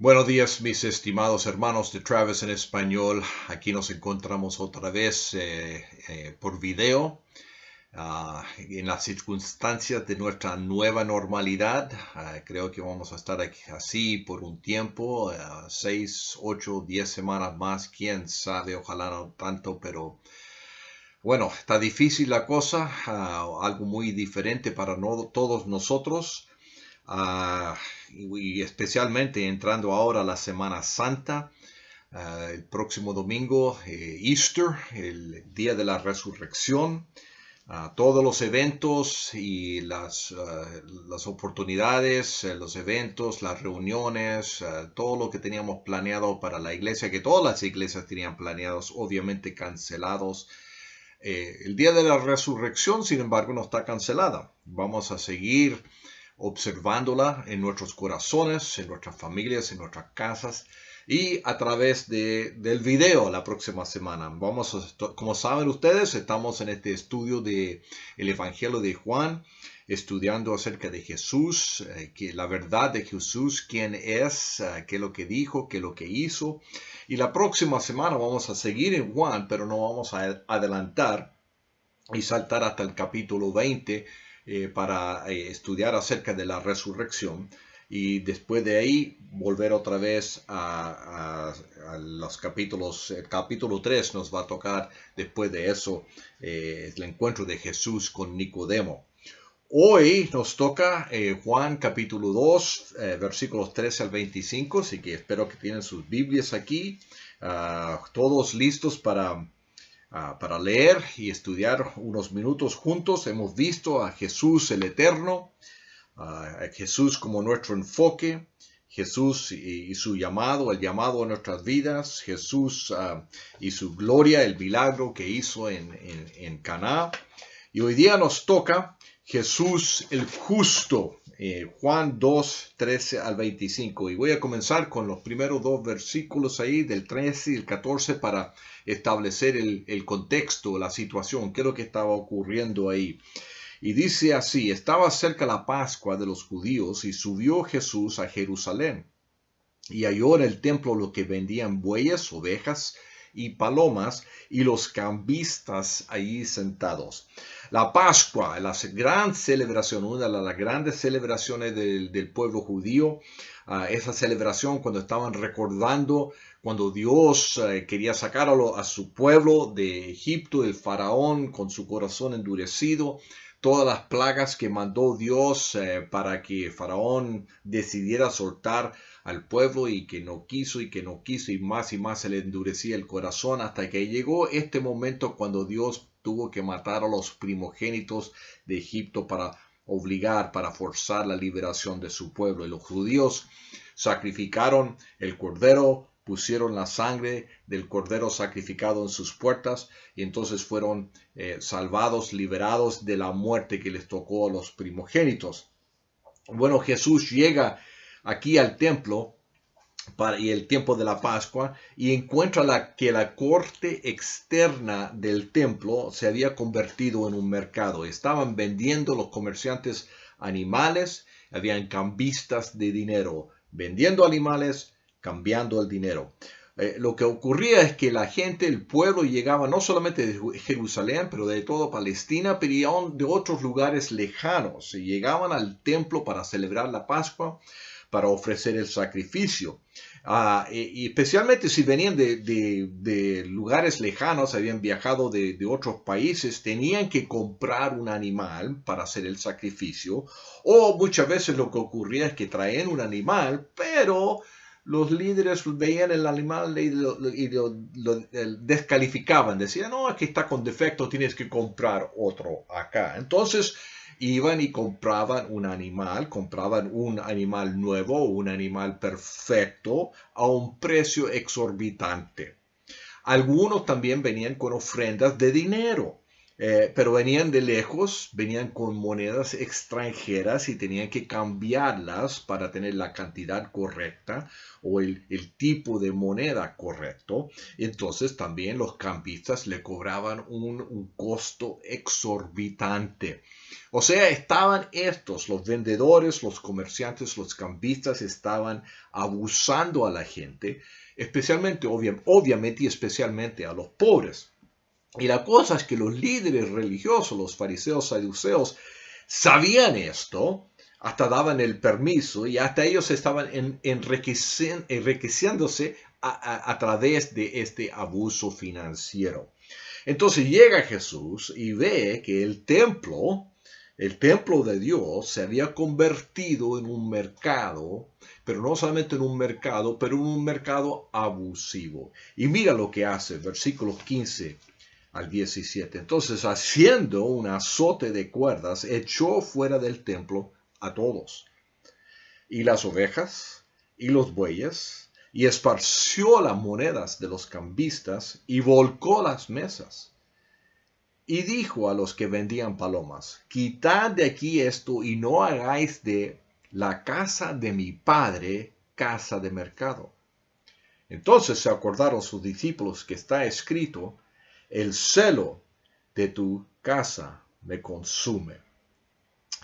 Buenos días, mis estimados hermanos de Travis en español. Aquí nos encontramos otra vez por video, en las circunstancias de nuestra nueva normalidad. Creo que vamos a estar aquí, así por un tiempo, 6, 8, 10 semanas más, quién sabe, ojalá no tanto, pero bueno, está difícil la cosa, algo muy diferente para todos nosotros. Ah, y especialmente entrando ahora a la Semana Santa, el próximo domingo, Easter, el día de la resurrección, todos los eventos y las oportunidades, los eventos, las reuniones, todo lo que teníamos planeado para la iglesia, que todas las iglesias tenían planeados, obviamente cancelados. El día de la resurrección, sin embargo, no está cancelada. Vamos a seguir observándola en nuestros corazones, en nuestras familias, en nuestras casas y a través del video la próxima semana. Como saben ustedes, estamos en este estudio de el Evangelio de Juan, estudiando acerca de Jesús, que la verdad de Jesús, quién es, qué es lo que dijo, qué es lo que hizo. Y la próxima semana vamos a seguir en Juan, pero no vamos a adelantar y saltar hasta el capítulo 20 para estudiar acerca de la resurrección. Y después de ahí volver otra vez a los capítulos. El capítulo 3 nos va a tocar después de eso, el encuentro de Jesús con Nicodemo. Hoy nos toca Juan capítulo 2, versículos 13 al 25, así que espero que tienen sus Biblias aquí, todos listos para leer y estudiar unos minutos juntos. Hemos visto a Jesús el Eterno, a Jesús como nuestro enfoque, Jesús y su llamado, el llamado a nuestras vidas, Jesús y su gloria, el milagro que hizo en Caná. Y hoy día nos toca Jesús el justo, Juan 2, 13 al 25. Y voy a comenzar con los primeros dos versículos ahí, del 13 y el 14, para establecer el contexto, la situación, qué es lo que estaba ocurriendo ahí. Y dice así: estaba cerca la Pascua de los judíos y subió Jesús a Jerusalén. Y halló en el templo lo que vendían bueyes, ovejas y palomas, y los cambistas allí sentados. La Pascua, la gran celebración, una de las grandes celebraciones del pueblo judío, esa celebración cuando estaban recordando cuando Dios quería sacar a su pueblo de Egipto, el faraón con su corazón endurecido, todas las plagas que mandó Dios para que Faraón decidiera soltar al pueblo, y que no quiso y más se le endurecía el corazón, hasta que llegó este momento cuando Dios tuvo que matar a los primogénitos de Egipto para forzar la liberación de su pueblo. Y los judíos sacrificaron el cordero, pusieron la sangre del cordero sacrificado en sus puertas, y entonces fueron salvados, liberados de la muerte que les tocó a los primogénitos. Bueno, Jesús llega aquí al templo y el tiempo de la Pascua, y encuentra que la corte externa del templo se había convertido en un mercado. Estaban vendiendo los comerciantes animales, habían cambistas de dinero, vendiendo animales, cambiando el dinero. Lo que ocurría es que la gente, el pueblo, llegaba no solamente de Jerusalén, pero de toda Palestina, pero de otros lugares lejanos. Y llegaban al templo para celebrar la Pascua, para ofrecer el sacrificio. Y especialmente si venían de lugares lejanos, habían viajado de otros países, tenían que comprar un animal para hacer el sacrificio. O muchas veces lo que ocurría es que traían un animal, pero los líderes veían el animal y lo descalificaban. Decían: no, aquí está con defecto, tienes que comprar otro acá. Entonces iban y compraban un animal nuevo, un animal perfecto, a un precio exorbitante. Algunos también venían con ofrendas de dinero. pero venían de lejos, venían con monedas extranjeras y tenían que cambiarlas para tener la cantidad correcta o el tipo de moneda correcto. Entonces también los cambistas le cobraban un costo exorbitante. O sea, estaban estos, los vendedores, los comerciantes, los cambistas, estaban abusando a la gente, especialmente, obviamente y especialmente a los pobres. Y la cosa es que los líderes religiosos, los fariseos, saduceos, sabían esto, hasta daban el permiso y hasta ellos estaban enriqueciéndose a través de este abuso financiero. Entonces llega Jesús y ve que el templo de Dios se había convertido en un mercado, pero no solamente en un mercado, pero en un mercado abusivo. Y mira lo que hace, versículos 15 al 17. Entonces, haciendo un azote de cuerdas, echó fuera del templo a todos, y las ovejas, y los bueyes, y esparció las monedas de los cambistas, y volcó las mesas. Y dijo a los que vendían palomas, quitad de aquí esto, y no hagáis de la casa de mi padre casa de mercado. Entonces se acordaron sus discípulos que está escrito, el celo de tu casa me consume.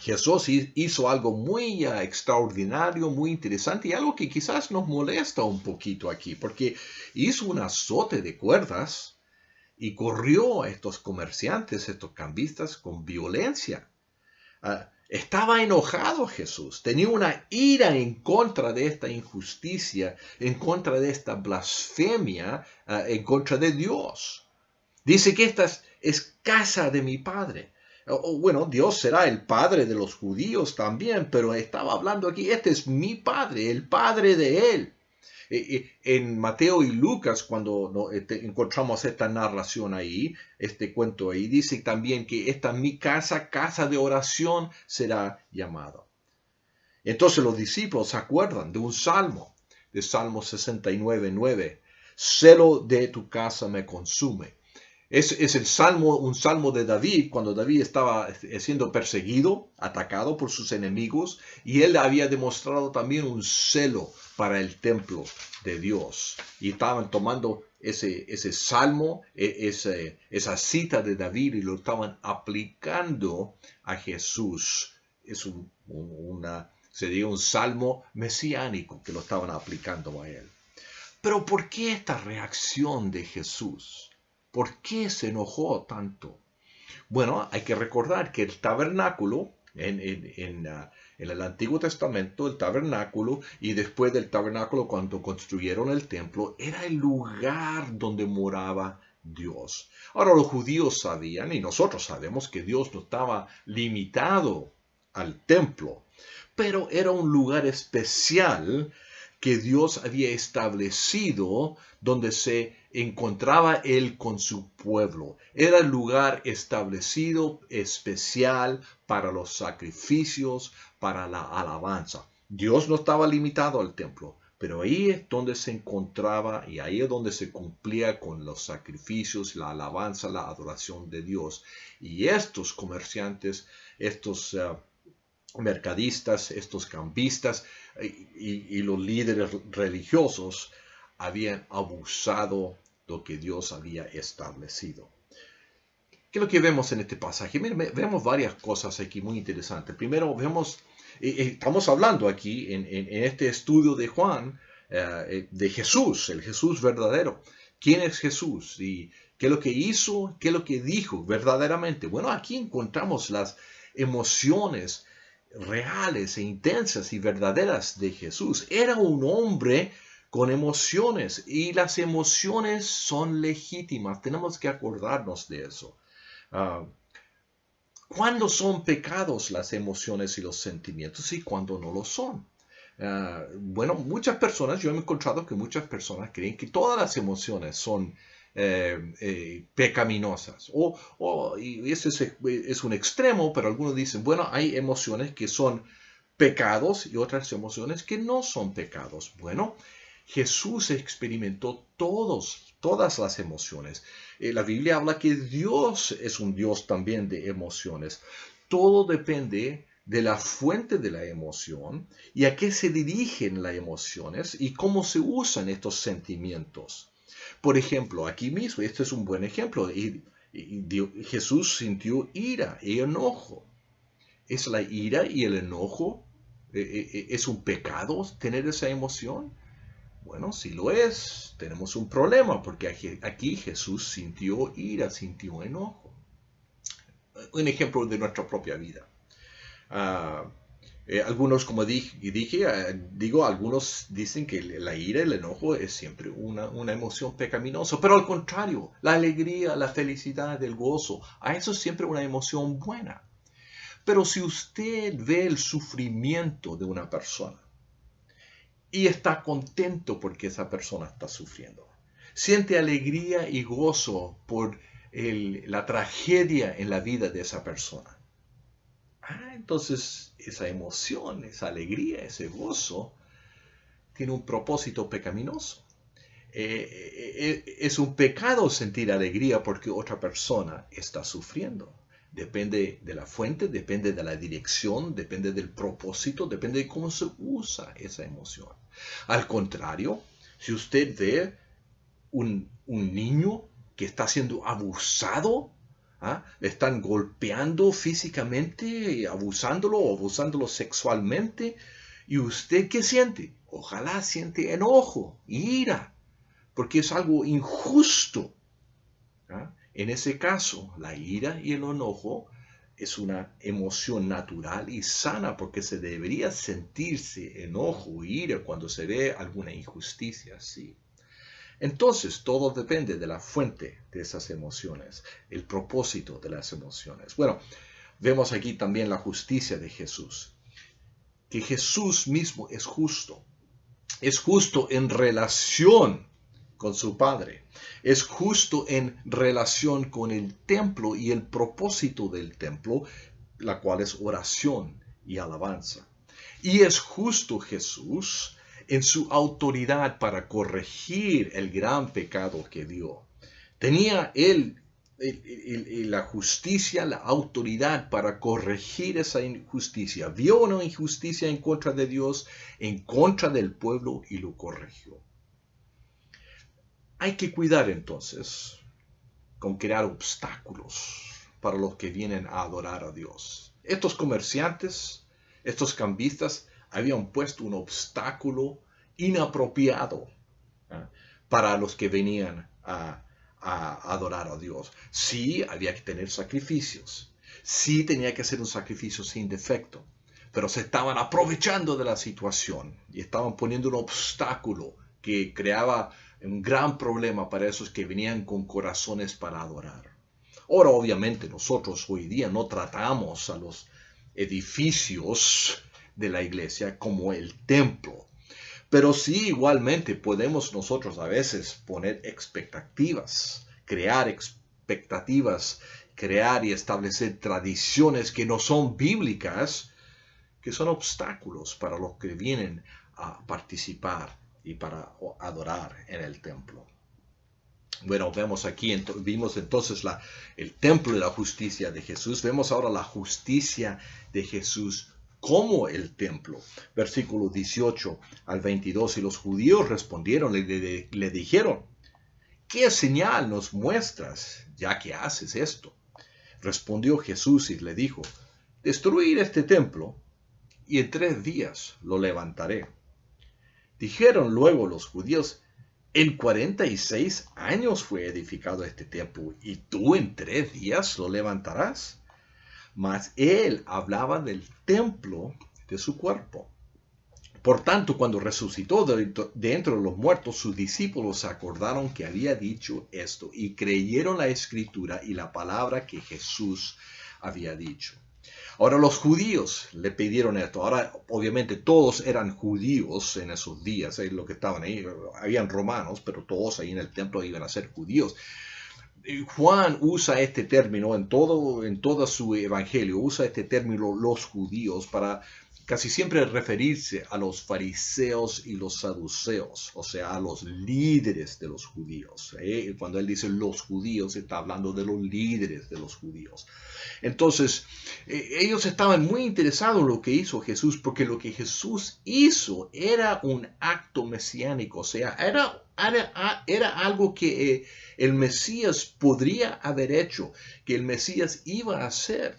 Jesús hizo algo muy extraordinario, muy interesante y algo que quizás nos molesta un poquito aquí, porque hizo un azote de cuerdas y corrió a estos comerciantes, estos cambistas con violencia. Estaba enojado Jesús, tenía una ira en contra de esta injusticia, en contra de esta blasfemia, en contra de Dios. Dice que esta es casa de mi padre. Bueno, Dios será el padre de los judíos también, pero estaba hablando aquí, este es mi padre, el padre de él. En Mateo y Lucas, cuando encontramos esta narración ahí, este cuento ahí, dice también que esta mi casa, casa de oración será llamada. Entonces los discípulos se acuerdan de un salmo, de Salmo 69:9. Celo de tu casa me consume. Es un salmo de David, cuando David estaba siendo perseguido, atacado por sus enemigos, y él había demostrado también un celo para el templo de Dios. Y estaban tomando ese salmo, esa cita de David, y lo estaban aplicando a Jesús. Es sería un salmo mesiánico que lo estaban aplicando a él. Pero ¿por qué esta reacción de Jesús? ¿Por qué se enojó tanto? Bueno, hay que recordar que el tabernáculo, en el Antiguo Testamento, el tabernáculo, y después del tabernáculo cuando construyeron el templo, era el lugar donde moraba Dios. Ahora los judíos sabían, y nosotros sabemos, que Dios no estaba limitado al templo, pero era un lugar especial que Dios había establecido donde se encontraba Él con su pueblo. Era el lugar establecido especial para los sacrificios, para la alabanza. Dios no estaba limitado al templo, pero ahí es donde se encontraba y ahí es donde se cumplía con los sacrificios, la alabanza, la adoración de Dios. Y estos comerciantes, estos mercadistas, estos cambistas y los líderes religiosos habían abusado de lo que Dios había establecido. ¿Qué es lo que vemos en este pasaje? Miren, vemos varias cosas aquí muy interesantes. Primero vemos, estamos hablando aquí en este estudio de Juan, de Jesús, el Jesús verdadero. ¿Quién es Jesús? ¿Y qué es lo que hizo? ¿Qué es lo que dijo verdaderamente? Bueno, aquí encontramos las emociones reales e intensas y verdaderas de Jesús. Era un hombre con emociones y las emociones son legítimas. Tenemos que acordarnos de eso. ¿Cuándo son pecados las emociones y los sentimientos y cuándo no lo son? Bueno, muchas personas, yo he encontrado que muchas personas creen que todas las emociones son pecaminosas. Y ese es un extremo, pero algunos dicen, bueno, hay emociones que son pecados y otras emociones que no son pecados. Bueno, Jesús experimentó todas las emociones. La Biblia habla que Dios es un Dios también de emociones. Todo depende de la fuente de la emoción y a qué se dirigen las emociones y cómo se usan estos sentimientos. Por ejemplo, aquí mismo, este es un buen ejemplo. Jesús sintió ira y enojo. ¿Es la ira y el enojo? ¿Es un pecado tener esa emoción? Bueno, si lo es, tenemos un problema, porque aquí Jesús sintió ira, sintió enojo. Un ejemplo de nuestra propia vida. Algunos, como dije, algunos dicen que la ira y el enojo es siempre una emoción pecaminosa, pero al contrario, la alegría, la felicidad, el gozo, eso es siempre una emoción buena. Pero si usted ve el sufrimiento de una persona y está contento porque esa persona está sufriendo, siente alegría y gozo por la tragedia en la vida de esa persona, entonces esa emoción, esa alegría, ese gozo tiene un propósito pecaminoso. Es un pecado sentir alegría porque otra persona está sufriendo. Depende de la fuente, depende de la dirección, depende del propósito, depende de cómo se usa esa emoción. Al contrario, si usted ve un niño que está siendo abusado, le están golpeando físicamente, abusándolo o abusándolo sexualmente, ¿y usted qué siente? Ojalá siente enojo, ira, porque es algo injusto. En ese caso, la ira y el enojo es una emoción natural y sana porque se debería sentirse enojo o ira cuando se ve alguna injusticia así. Entonces, todo depende de la fuente de esas emociones, el propósito de las emociones. Bueno, vemos aquí también la justicia de Jesús, que Jesús mismo es justo en relación con su Padre, es justo en relación con el templo y el propósito del templo, la cual es oración y alabanza. Y es justo Jesús en su autoridad para corregir el gran pecado que dio. Tenía él la justicia, la autoridad para corregir esa injusticia. Vio una injusticia en contra de Dios, en contra del pueblo y lo corrigió. Hay que cuidar entonces con crear obstáculos para los que vienen a adorar a Dios. Estos comerciantes, estos cambistas, habían puesto un obstáculo inapropiado para los que venían a adorar a Dios. Sí, había que tener sacrificios. Sí, tenía que ser un sacrificio sin defecto. Pero se estaban aprovechando de la situación y estaban poniendo un obstáculo que creaba un gran problema para esos que venían con corazones para adorar. Ahora, obviamente, nosotros hoy día no tratamos a los edificios de la iglesia como el templo. Pero sí, igualmente podemos nosotros a veces poner expectativas, crear expectativas, crear y establecer tradiciones que no son bíblicas, que son obstáculos para los que vienen a participar y para adorar en el templo. Bueno, vimos entonces el templo y la justicia de Jesús. Vemos ahora la justicia de Jesús como el templo. Versículo 18 al 22. Y los judíos respondieron y le dijeron: ¿qué señal nos muestras ya que haces esto? Respondió Jesús y le dijo: destruid este templo y en 3 días lo levantaré. Dijeron luego los judíos: en 46 años fue edificado este templo, ¿y tú en 3 días lo levantarás? Mas él hablaba del templo de su cuerpo. Por tanto, cuando resucitó de entre los muertos, sus discípulos se acordaron que había dicho esto y creyeron la escritura y la palabra que Jesús había dicho. Ahora los judíos le pidieron esto. Ahora obviamente todos eran judíos en esos días, los que estaban ahí. Habían romanos, pero todos ahí en el templo iban a ser judíos. Juan usa este término en todo su evangelio, usa este término los judíos para casi siempre referirse a los fariseos y los saduceos, o sea, a los líderes de los judíos. Cuando él dice los judíos, está hablando de los líderes de los judíos. Entonces, ellos estaban muy interesados en lo que hizo Jesús, porque lo que Jesús hizo era un acto mesiánico, o sea, era algo que el Mesías podría haber hecho, que el Mesías iba a hacer.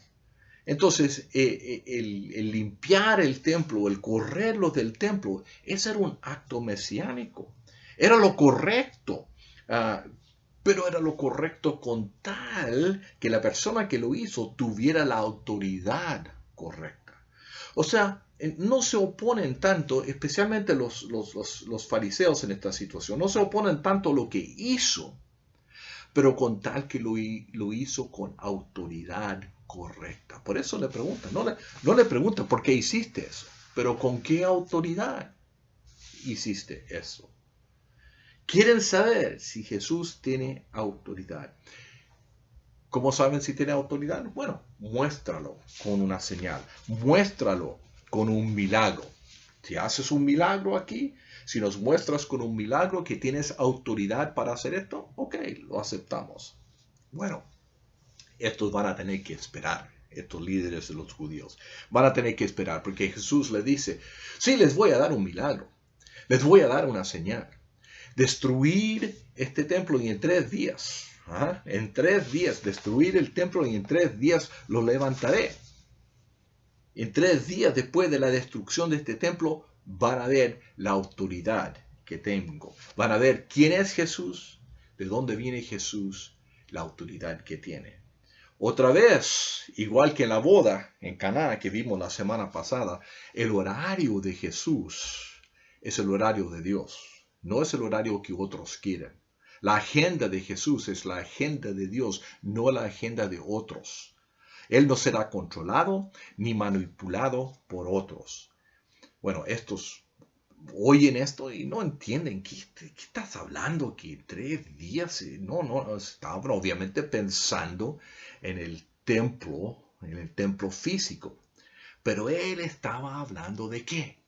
Entonces, el limpiar el templo, el correrlo del templo, ese era un acto mesiánico. Era lo correcto, pero era lo correcto con tal que la persona que lo hizo tuviera la autoridad correcta. O sea, no se oponen tanto, especialmente los fariseos en esta situación, no se oponen tanto a lo que hizo, pero con tal que lo hizo con autoridad correcta. Por eso le preguntan, no le preguntan por qué hiciste eso, pero con qué autoridad hiciste eso. Quieren saber si Jesús tiene autoridad. ¿Cómo saben si tiene autoridad? Bueno, muéstralo con una señal, muéstralo con un milagro. Si haces un milagro aquí, si nos muestras con un milagro que tienes autoridad para hacer esto, ok, lo aceptamos. Bueno, estos van a tener que esperar, estos líderes de los judíos. Van a tener que esperar porque Jesús les dice, sí, les voy a dar un milagro, les voy a dar una señal. Destruir este templo y en 3 días, en 3 días, destruir el templo y en 3 días lo levantaré. En 3 días después de la destrucción de este templo, van a ver la autoridad que tengo. Van a ver quién es Jesús, de dónde viene Jesús, la autoridad que tiene. Otra vez, igual que en la boda en Caná que vimos la semana pasada, el horario de Jesús es el horario de Dios. No es el horario que otros quieren. La agenda de Jesús es la agenda de Dios, no la agenda de otros. Él no será controlado ni manipulado por otros. Bueno, estos oyen esto y no entienden. ¿Qué estás hablando? ¿Que 3 días? No, estaban obviamente pensando en el templo físico. Pero él estaba hablando ¿de qué?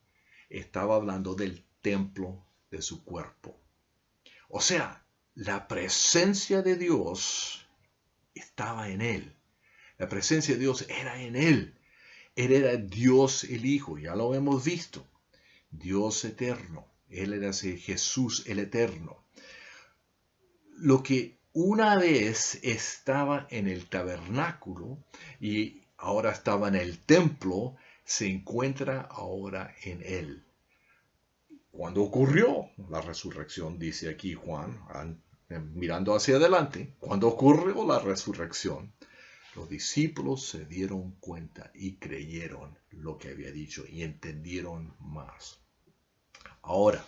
Estaba hablando del templo de su cuerpo. O sea, la presencia de Dios estaba en él. La presencia de Dios era en él. Él era Dios el Hijo, ya lo hemos visto. Dios eterno. Él era Jesús el eterno. Lo que una vez estaba en el tabernáculo y ahora estaba en el templo, se encuentra ahora en él. Cuando ocurrió la resurrección, dice aquí Juan, mirando hacia adelante, cuando ocurrió la resurrección, los discípulos se dieron cuenta y creyeron lo que había dicho y entendieron más. Ahora,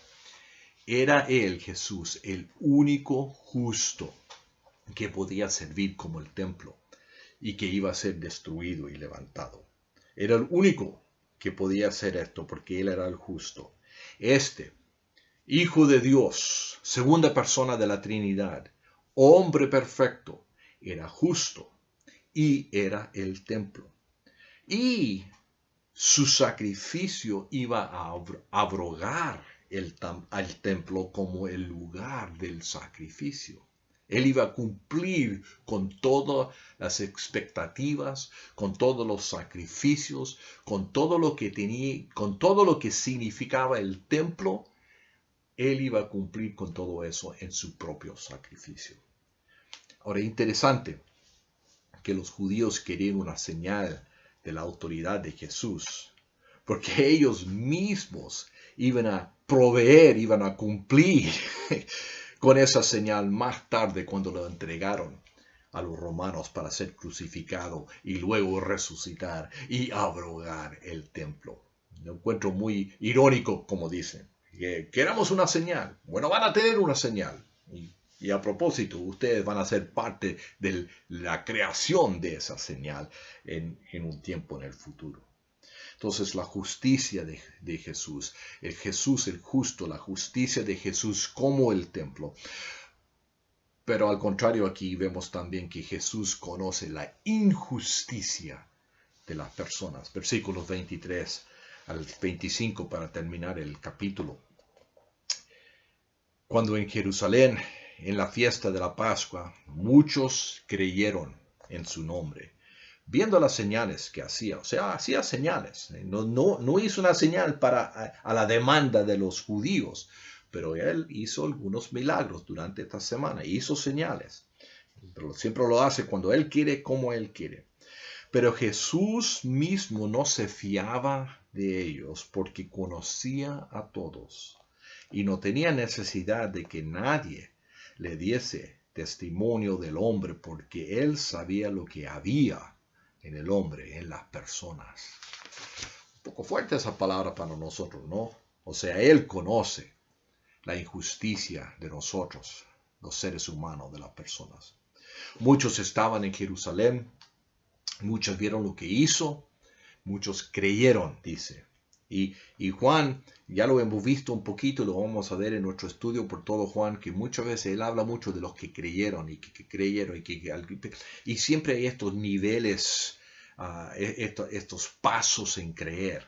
era él, Jesús, el único justo que podía servir como el templo y que iba a ser destruido y levantado. Era el único que podía hacer esto porque él era el justo. Este, Hijo de Dios, segunda persona de la Trinidad, hombre perfecto, era justo y era el templo. Y su sacrificio iba a abrogar al templo como el lugar del sacrificio. Él iba a cumplir con todas las expectativas, con todos los sacrificios, con todo lo que tenía, con todo lo que significaba el templo. Él iba a cumplir con todo eso en su propio sacrificio. Ahora, interesante que los judíos querían una señal de la autoridad de Jesús, porque ellos mismos iban a proveer, iban a cumplir con esa señal más tarde cuando lo entregaron a los romanos para ser crucificado y luego resucitar y abrogar el templo. Lo encuentro muy irónico, como dicen. Queremos una señal. Bueno, van a tener una señal. Y a propósito, ustedes van a ser parte de la creación de esa señal en un tiempo en el futuro. Entonces la justicia de Jesús, el Jesús el justo, la justicia de Jesús como el templo. Pero al contrario aquí vemos también que Jesús conoce la injusticia de las personas. Versículos 23 al 25 para terminar el capítulo. Cuando en Jerusalén, en la fiesta de la Pascua, muchos creyeron en su nombre, viendo las señales que hacía. O sea, hacía señales. No hizo una señal a la demanda de los judíos, pero él hizo algunos milagros durante esta semana, hizo señales. Pero siempre lo hace cuando él quiere, como él quiere. Pero Jesús mismo no se fiaba de ellos porque conocía a todos y no tenía necesidad de que nadie le diese testimonio del hombre porque él sabía lo que había en el hombre, en las personas. Un poco fuerte esa palabra para nosotros, ¿no? O sea, él conoce la injusticia de nosotros, los seres humanos, de las personas. Muchos estaban en Jerusalén, muchos vieron lo que hizo, muchos creyeron, dice. Y Juan, ya lo hemos visto un poquito, lo vamos a ver en nuestro estudio por todo Juan, que muchas veces él habla mucho de los que creyeron y que creyeron. Y siempre hay estos niveles, estos pasos en creer.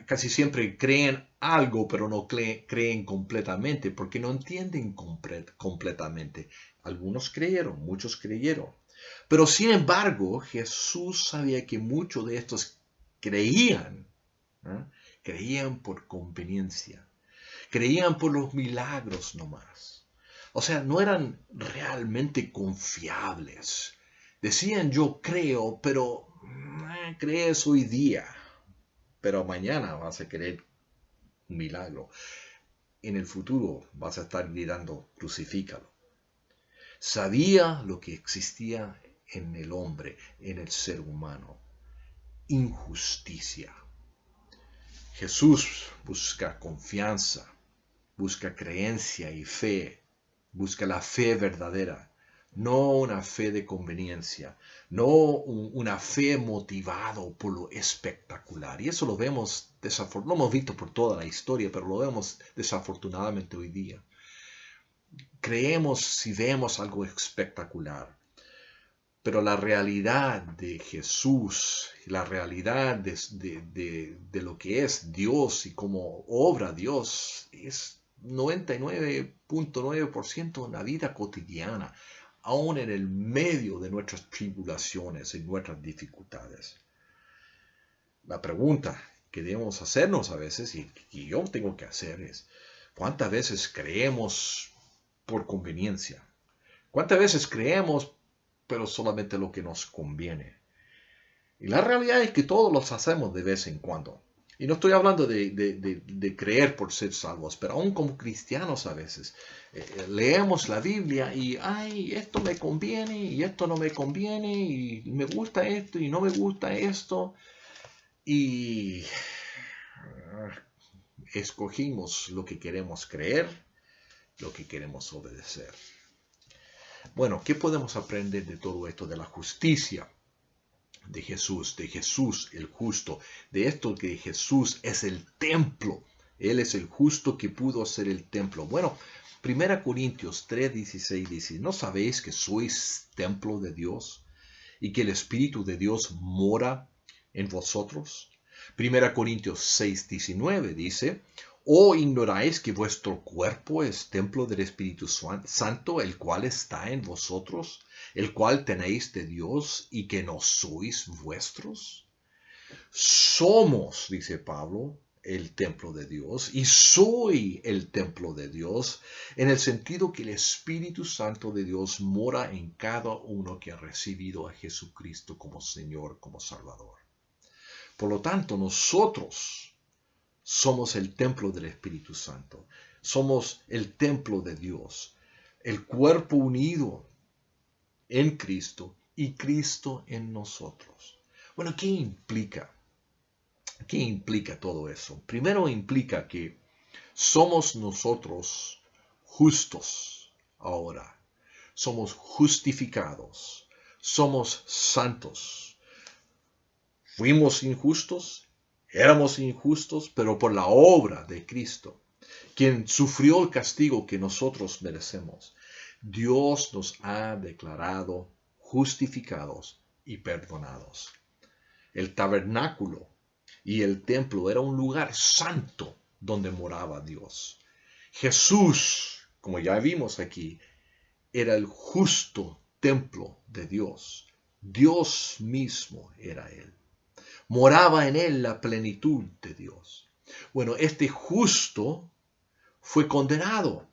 Casi siempre creen algo, pero no creen completamente, porque no entienden completamente. Algunos creyeron, muchos creyeron. Pero sin embargo, Jesús sabía que muchos de estos creían, creían por conveniencia, creían por los milagros nomás. O sea, no eran realmente confiables. Decían yo creo, pero crees hoy día, pero mañana vas a querer un milagro. En el futuro vas a estar gritando, crucifícalo. Sabía lo que existía en el hombre, en el ser humano. Injusticia. Jesús busca confianza, busca creencia y fe, busca la fe verdadera, no una fe de conveniencia, no una fe motivada por lo espectacular. Y eso lo vemos, lo hemos visto por toda la historia, pero lo vemos desafortunadamente hoy día. Creemos si vemos algo espectacular, pero la realidad de Jesús, la realidad de lo que es Dios y cómo obra Dios, es 99.9% en la vida cotidiana, aún en el medio de nuestras tribulaciones y nuestras dificultades. La pregunta que debemos hacernos a veces, y yo tengo que hacer, es: ¿cuántas veces creemos por conveniencia? ¿Cuántas veces creemos pero solamente lo que nos conviene? Y la realidad es que todos los hacemos de vez en cuando. Y no estoy hablando de creer por ser salvos, pero aún como cristianos a veces leemos la Biblia y esto me conviene y esto no me conviene y me gusta esto y no me gusta esto. Y escogimos lo que queremos creer, lo que queremos obedecer. Bueno, ¿qué podemos aprender de todo esto? De la justicia de Jesús el justo, de esto que Jesús es el templo. Él es el justo que pudo hacer el templo. Bueno, 1 Corintios 3:16 dice: ¿no sabéis que sois templo de Dios y que el Espíritu de Dios mora en vosotros? 1 Corintios 6:19 dice: ¿o ignoráis que vuestro cuerpo es templo del Espíritu Santo, el cual está en vosotros, el cual tenéis de Dios y que no sois vuestros? Somos, dice Pablo, el templo de Dios y soy el templo de Dios en el sentido que el Espíritu Santo de Dios mora en cada uno que ha recibido a Jesucristo como Señor, como Salvador. Por lo tanto, nosotros somos el templo del Espíritu Santo. Somos el templo de Dios. El cuerpo unido en Cristo y Cristo en nosotros. Bueno, ¿qué implica? ¿Qué implica todo eso? Primero implica que somos nosotros justos ahora. Somos justificados. Somos santos. Fuimos injustos, éramos injustos, pero por la obra de Cristo, quien sufrió el castigo que nosotros merecemos, Dios nos ha declarado justificados y perdonados. El tabernáculo y el templo era un lugar santo donde moraba Dios. Jesús, como ya vimos aquí, era el justo templo de Dios. Dios mismo era Él. Moraba en Él la plenitud de Dios. Bueno, este justo fue condenado,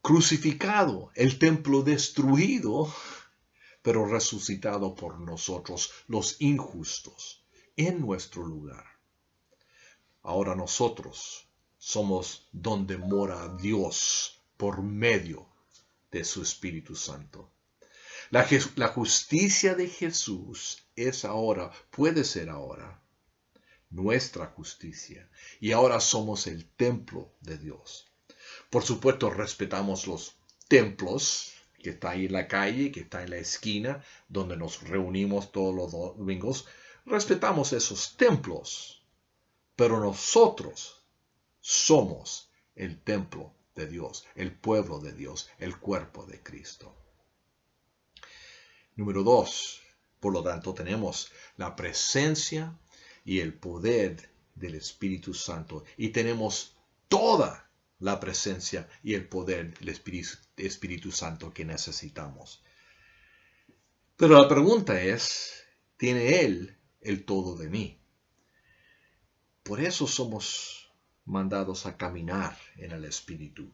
crucificado, el templo destruido, pero resucitado por nosotros, los injustos, en nuestro lugar. Ahora nosotros somos donde mora Dios por medio de su Espíritu Santo. La justicia de Jesús es ahora, puede ser ahora, nuestra justicia. Y ahora somos el templo de Dios. Por supuesto, respetamos los templos que está ahí en la calle, que está en la esquina, donde nos reunimos todos los domingos. Respetamos esos templos. Pero nosotros somos el templo de Dios, el pueblo de Dios, el cuerpo de Cristo. Número 2, por lo tanto, tenemos la presencia y el poder del Espíritu Santo. Y tenemos toda la presencia y el poder del Espíritu Santo que necesitamos. Pero la pregunta es, ¿tiene Él el todo de mí? Por eso somos mandados a caminar en el Espíritu,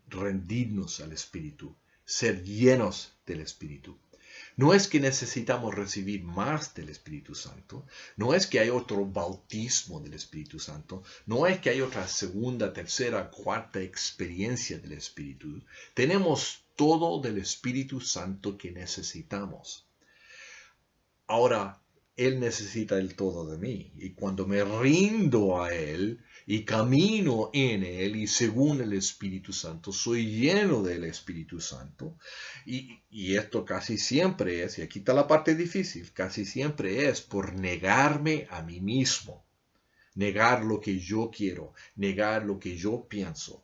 rendirnos al Espíritu, ser llenos del Espíritu. No es que necesitamos recibir más del Espíritu Santo, no es que hay otro bautismo del Espíritu Santo, no es que hay otra segunda, tercera, cuarta experiencia del Espíritu. Tenemos todo del Espíritu Santo que necesitamos. Ahora, Él necesita el todo de mí. Y cuando me rindo a Él y camino en Él y según el Espíritu Santo, soy lleno del Espíritu Santo. Y esto casi siempre es, y aquí está la parte difícil, casi siempre es por negarme a mí mismo. Negar lo que yo quiero, negar lo que yo pienso.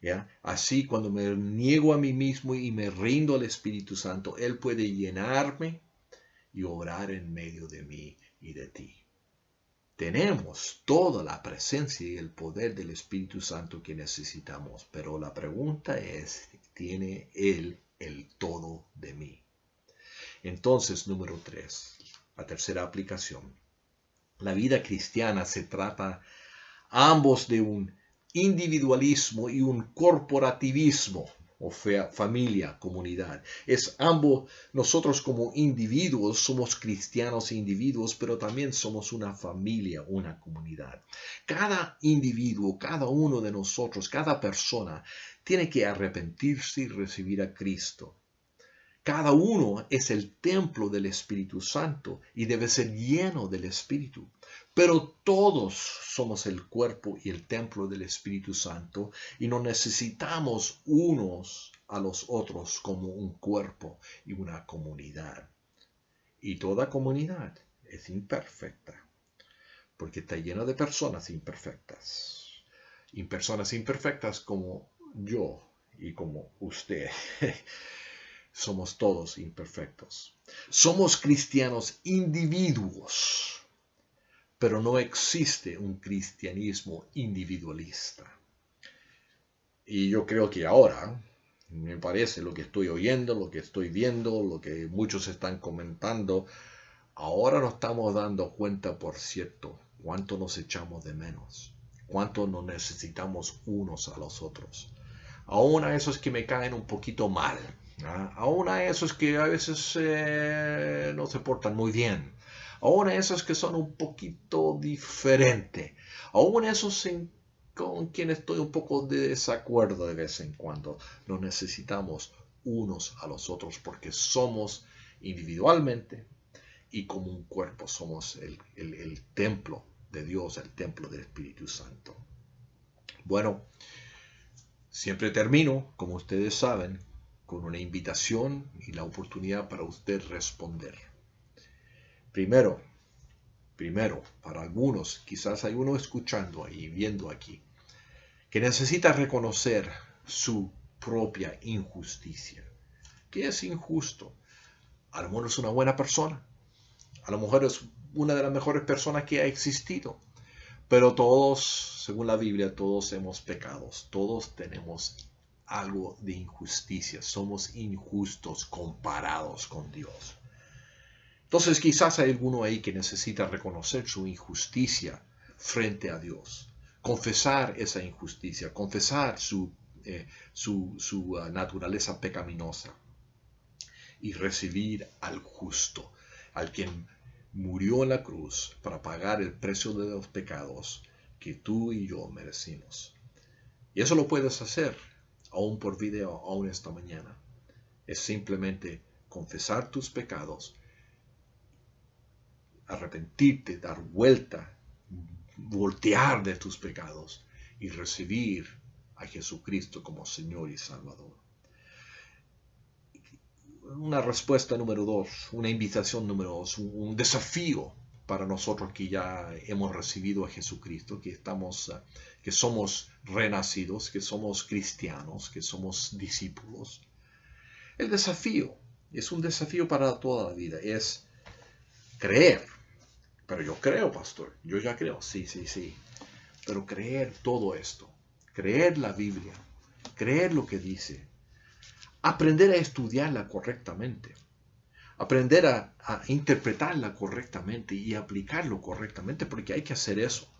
¿Ya? Así, cuando me niego a mí mismo y me rindo al Espíritu Santo, Él puede llenarme y obrar en medio de mí y de ti. Tenemos toda la presencia y el poder del Espíritu Santo que necesitamos, pero la pregunta es, ¿tiene Él el todo de mí? Entonces, número 3, la tercera aplicación. La vida cristiana se trata ambos de un individualismo y un corporativismo, o familia, comunidad. Es ambos, nosotros como individuos somos cristianos e individuos, pero también somos una familia, una comunidad. Cada individuo, cada uno de nosotros, cada persona tiene que arrepentirse y recibir a Cristo. Cada uno es el templo del Espíritu Santo y debe ser lleno del Espíritu. Pero todos somos el cuerpo y el templo del Espíritu Santo y nos necesitamos unos a los otros como un cuerpo y una comunidad. Y toda comunidad es imperfecta porque está llena de personas imperfectas. Y personas imperfectas como yo y como usted. Somos todos imperfectos. Somos cristianos individuos, pero no existe un cristianismo individualista. Y yo creo que ahora, me parece lo que estoy oyendo, lo que estoy viendo, lo que muchos están comentando, ahora nos estamos dando cuenta, por cierto, cuánto nos echamos de menos, cuánto nos necesitamos unos a los otros. Aún a esos que me caen un poquito mal. Aún a esos que a veces no se portan muy bien, aún a esos que son un poquito diferentes, aún a esos con quienes estoy un poco de desacuerdo de vez en cuando, nos necesitamos unos a los otros porque somos individualmente y como un cuerpo, somos el templo de Dios, el templo del Espíritu Santo. Bueno, siempre termino, como ustedes saben, con una invitación y la oportunidad para usted responder. Primero, para algunos, quizás hay uno escuchando y viendo aquí, que necesita reconocer su propia injusticia. ¿Qué es injusto? A lo mejor es una buena persona. A lo mejor es una de las mejores personas que ha existido. Pero todos, según la Biblia, todos hemos pecado. Todos tenemos algo de injusticia. Somos injustos comparados con Dios. Entonces quizás hay alguno ahí que necesita reconocer su injusticia frente a Dios. Confesar esa injusticia. Confesar su naturaleza pecaminosa. Y recibir al justo, al quien murió en la cruz para pagar el precio de los pecados que tú y yo merecimos. Y eso lo puedes hacer, aún por video, aún esta mañana. Es simplemente confesar tus pecados, arrepentirte, dar vuelta, voltear de tus pecados y recibir a Jesucristo como Señor y Salvador. Una respuesta número 2, una invitación número 2, un desafío para nosotros que ya hemos recibido a Jesucristo, que somos renacidos, que somos cristianos, que somos discípulos. El desafío es un desafío para toda la vida, es creer. Pero yo creo, pastor, yo ya creo, sí. Pero creer todo esto, creer la Biblia, creer lo que dice, aprender a estudiarla correctamente, aprender a interpretarla correctamente y aplicarlo correctamente, porque hay que hacer eso.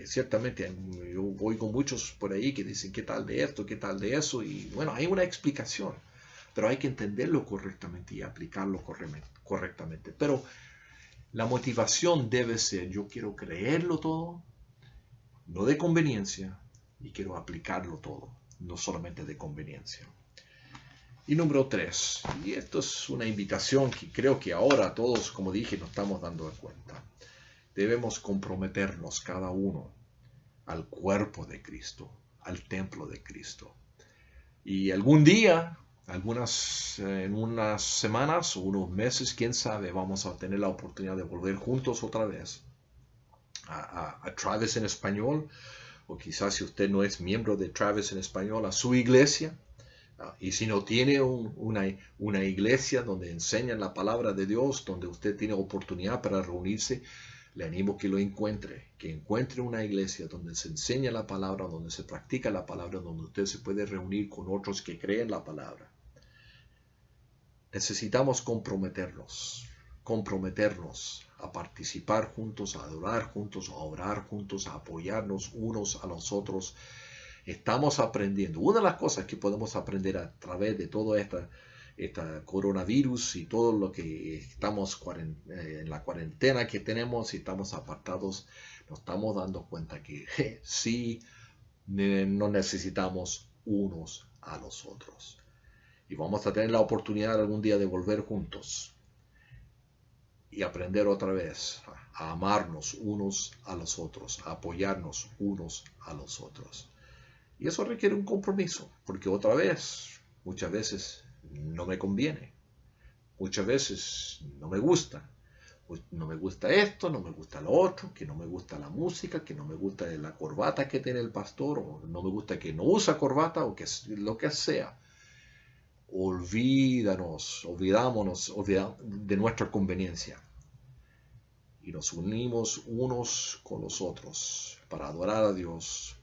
Ciertamente, yo oigo muchos por ahí que dicen qué tal de esto, qué tal de eso, y bueno, hay una explicación, pero hay que entenderlo correctamente y aplicarlo correctamente. Pero la motivación debe ser, yo quiero creerlo todo, no de conveniencia, y quiero aplicarlo todo, no solamente de conveniencia. Y número 3, y esto es una invitación que creo que ahora todos, como dije, nos estamos dando cuenta. Debemos comprometernos cada uno al cuerpo de Cristo, al templo de Cristo. Y algún día, en unas semanas o unos meses, quién sabe, vamos a tener la oportunidad de volver juntos otra vez a Travis en Español, o quizás si usted no es miembro de Travis en Español, a su iglesia. Y si no tiene una iglesia donde enseñan la palabra de Dios, donde usted tiene oportunidad para reunirse, le animo que lo encuentre, que encuentre una iglesia donde se enseña la palabra, donde se practica la palabra, donde usted se puede reunir con otros que creen la palabra. Necesitamos comprometernos a participar juntos, a adorar juntos, a orar juntos, a apoyarnos unos a los otros. Estamos aprendiendo. Una de las cosas que podemos aprender a través de todo esta coronavirus y todo lo que estamos en la cuarentena que tenemos y estamos apartados, nos estamos dando cuenta que sí, no necesitamos unos a los otros. Y vamos a tener la oportunidad algún día de volver juntos y aprender otra vez a amarnos unos a los otros, a apoyarnos unos a los otros. Y eso requiere un compromiso, porque otra vez, muchas veces no me conviene, muchas veces no me gusta. No me gusta esto, no me gusta lo otro, que no me gusta la música, que no me gusta la corbata que tiene el pastor, o no me gusta que no usa corbata, o que lo que sea. Olvidámonos de nuestra conveniencia y nos unimos unos con los otros para adorar a Dios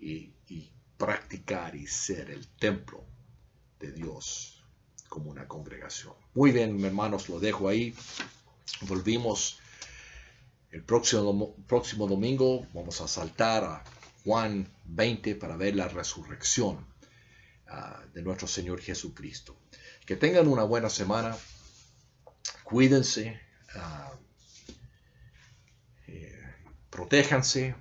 y practicar y ser el templo de Dios como una congregación. Muy bien, hermanos, lo dejo ahí. Volvimos el próximo domingo. Vamos a saltar a Juan 20 para ver la resurrección de nuestro Señor Jesucristo. Que tengan una buena semana. Cuídense. Protéjanse.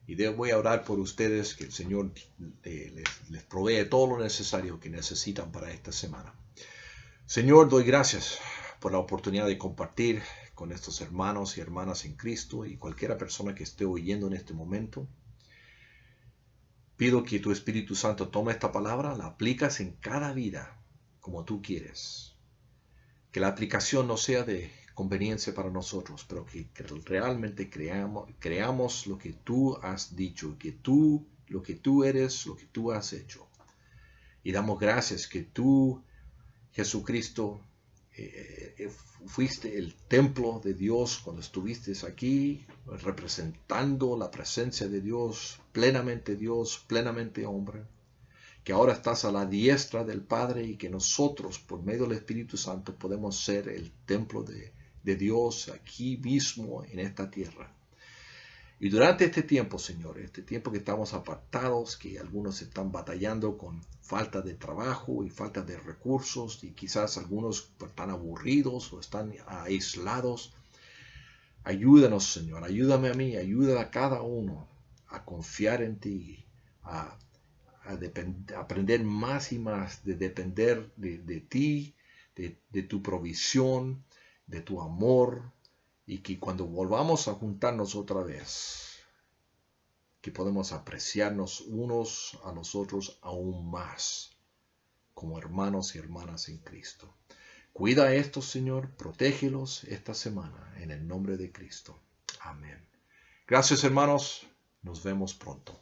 Y voy a orar por ustedes, que el Señor les provee todo lo necesario que necesitan para esta semana. Señor, doy gracias por la oportunidad de compartir con estos hermanos y hermanas en Cristo y cualquier persona que esté oyendo en este momento. Pido que tu Espíritu Santo tome esta palabra, la aplicas en cada vida como tú quieres. Que la aplicación no sea de conveniencia para nosotros, pero que realmente creamos lo que tú has dicho, lo que tú eres, lo que tú has hecho. Y damos gracias que tú, Jesucristo, fuiste el templo de Dios cuando estuviste aquí, representando la presencia de Dios, plenamente hombre, que ahora estás a la diestra del Padre y que nosotros, por medio del Espíritu Santo, podemos ser el templo de Dios aquí mismo en esta tierra. Y durante este tiempo, Señor, este tiempo que estamos apartados, que algunos están batallando con falta de trabajo y falta de recursos, y quizás algunos están aburridos o están aislados, ayúdanos, Señor, ayúdame a mí, ayuda a cada uno a confiar en ti, a aprender más y más de depender de ti, de tu provisión, de tu amor, y que cuando volvamos a juntarnos otra vez, que podemos apreciarnos unos a los otros aún más, como hermanos y hermanas en Cristo. Cuida a estos, Señor, protégelos esta semana, en el nombre de Cristo. Amén. Gracias, hermanos. Nos vemos pronto.